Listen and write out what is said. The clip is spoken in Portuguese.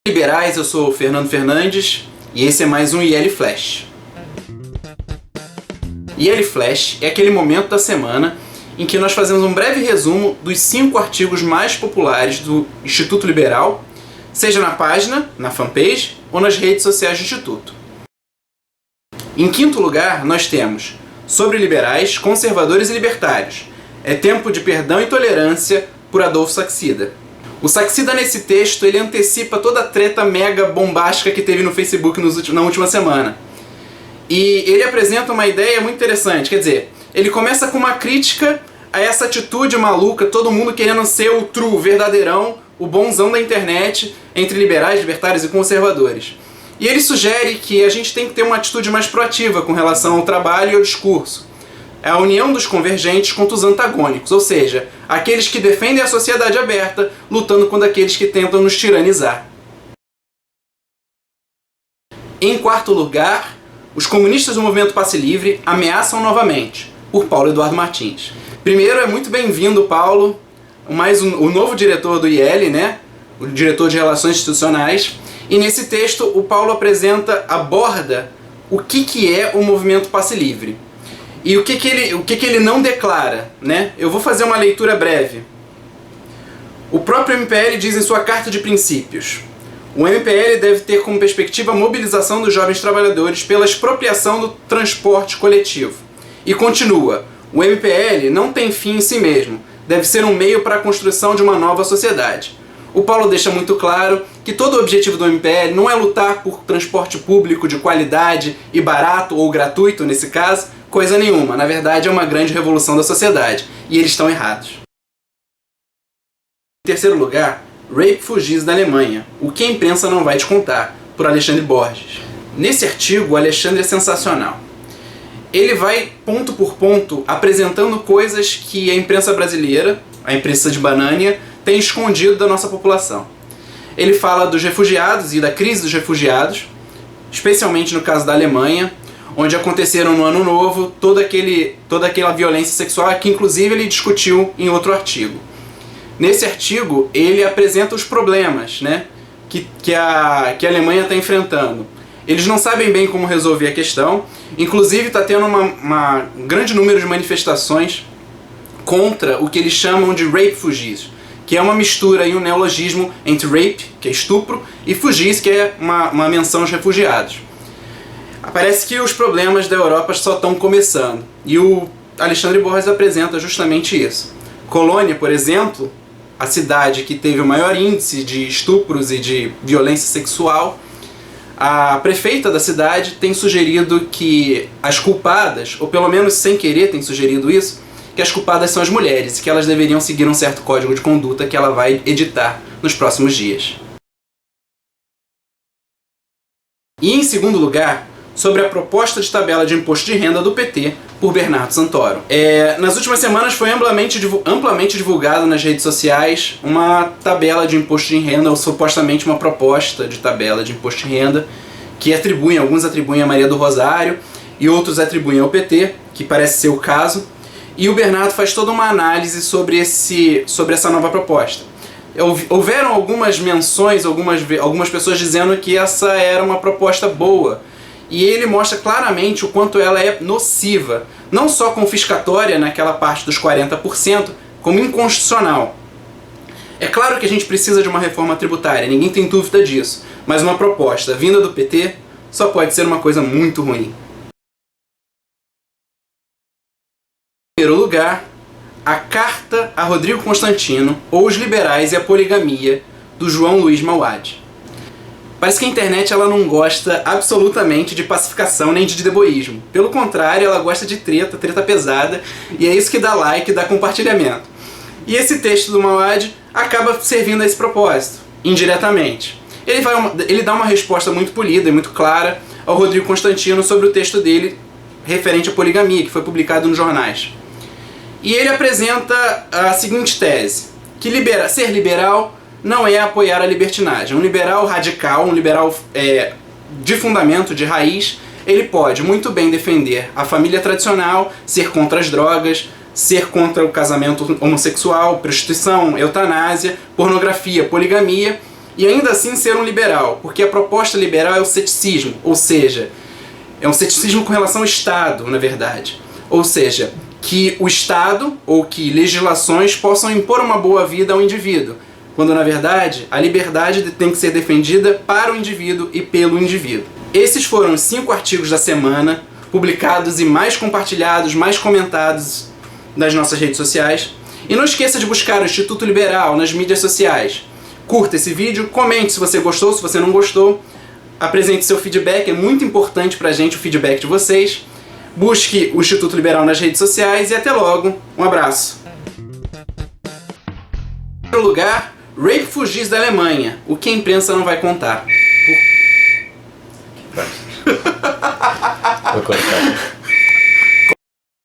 Liberais, eu sou o Fernando Fernandes e esse é mais um IL Flash. IL Flash é aquele momento da semana em que nós fazemos um breve resumo dos 5 artigos mais populares do Instituto Liberal, seja na página, na fanpage ou nas redes sociais do Instituto. Em quinto lugar, nós temos Sobre liberais, conservadores e libertários. É tempo de perdão e tolerância, por Adolfo Saxida. O Saxida, nesse texto, ele antecipa toda a treta mega bombástica que teve no Facebook na última semana. E ele apresenta uma ideia muito interessante, quer dizer, ele começa com uma crítica a essa atitude maluca, todo mundo querendo ser o true, o verdadeirão, o bonzão da internet, entre liberais, libertários e conservadores. E ele sugere que a gente tem que ter uma atitude mais proativa com relação ao trabalho e ao discurso. É a união dos convergentes contra os antagônicos, ou seja, aqueles que defendem a sociedade aberta, lutando contra aqueles que tentam nos tiranizar. Em quarto lugar, os comunistas do movimento Passe Livre ameaçam novamente, por Paulo Eduardo Martins. Primeiro, é muito bem-vindo, Paulo, o novo diretor do IL, né? O diretor de Relações Institucionais. E nesse texto, o Paulo aborda o que é o movimento Passe Livre. E o que ele não declara, né? Eu vou fazer uma leitura breve. O próprio MPL diz em sua Carta de Princípios: o MPL deve ter como perspectiva a mobilização dos jovens trabalhadores pela expropriação do transporte coletivo. E continua: o MPL não tem fim em si mesmo, deve ser um meio para a construção de uma nova sociedade. O Paulo deixa muito claro que todo o objetivo do MPL não é lutar por transporte público de qualidade e barato ou gratuito, nesse caso, coisa nenhuma. Na verdade, é uma grande revolução da sociedade. E eles estão errados. Em terceiro lugar, Rape Fugis da Alemanha. O que a imprensa não vai te contar, por Alexandre Borges. Nesse artigo, o Alexandre é sensacional. Ele vai, ponto por ponto, apresentando coisas que a imprensa brasileira, a imprensa de Banânia, tem escondido da nossa população. Ele fala dos refugiados e da crise dos refugiados, especialmente no caso da Alemanha, onde aconteceram no Ano Novo toda aquela violência sexual, que inclusive ele discutiu em outro artigo. Nesse artigo, ele apresenta os problemas, né, que a Alemanha está enfrentando. Eles não sabem bem como resolver a questão, inclusive está tendo um grande número de manifestações contra o que eles chamam de rape fugis, que é uma mistura e um neologismo entre rape, que é estupro, e fugis, que é uma menção aos refugiados. Parece que os problemas da Europa só estão começando, e o Alexandre Borges apresenta justamente isso. Colônia, por exemplo, a cidade que teve o maior índice de estupros e de violência sexual, a prefeita da cidade tem sugerido que as culpadas, ou pelo menos sem querer tem sugerido isso, que as culpadas são as mulheres e que elas deveriam seguir um certo código de conduta que ela vai editar nos próximos dias. E em segundo lugar, sobre a proposta de tabela de imposto de renda do PT por Bernardo Santoro. Nas últimas semanas foi amplamente divulgado nas redes sociais uma tabela de imposto de renda, ou supostamente uma proposta de tabela de imposto de renda, que alguns atribuem a Maria do Rosário e outros atribuem ao PT, que parece ser o caso. E o Bernardo faz toda uma análise sobre essa nova proposta. Houveram algumas menções, algumas pessoas dizendo que essa era uma proposta boa. E ele mostra claramente o quanto ela é nociva. Não só confiscatória naquela parte dos 40%, como inconstitucional. É claro que a gente precisa de uma reforma tributária, ninguém tem dúvida disso. Mas uma proposta vinda do PT só pode ser uma coisa muito ruim. Em primeiro lugar, a Carta a Rodrigo Constantino, ou Os Liberais e a Poligamia, do João Luiz Mauad. Parece que a internet ela não gosta absolutamente de pacificação nem de deboísmo. Pelo contrário, ela gosta de treta pesada, e é isso que dá like e dá compartilhamento. E esse texto do Mauad acaba servindo a esse propósito, indiretamente. Ele dá uma resposta muito polida e muito clara ao Rodrigo Constantino sobre o texto dele referente à poligamia, que foi publicado nos jornais. E ele apresenta a seguinte tese, que ser liberal não é apoiar a libertinagem. Um liberal radical, um liberal de fundamento, de raiz, ele pode muito bem defender a família tradicional, ser contra as drogas, ser contra o casamento homossexual, prostituição, eutanásia, pornografia, poligamia e ainda assim ser um liberal, porque a proposta liberal é o ceticismo, ou seja, é um ceticismo com relação ao Estado, na verdade. Ou seja, que o Estado ou que legislações possam impor uma boa vida ao indivíduo, quando na verdade a liberdade tem que ser defendida para o indivíduo e pelo indivíduo. Esses foram os 5 artigos da semana, publicados e mais compartilhados, mais comentados nas nossas redes sociais. E não esqueça de buscar o Instituto Liberal nas mídias sociais. Curta esse vídeo, comente se você gostou, se você não gostou. Apresente seu feedback, é muito importante pra gente o feedback de vocês. Busque o Instituto Liberal nas redes sociais e até logo. Um abraço. Em primeiro lugar, Refugees da Alemanha, o que a imprensa não vai contar. Vou cortar.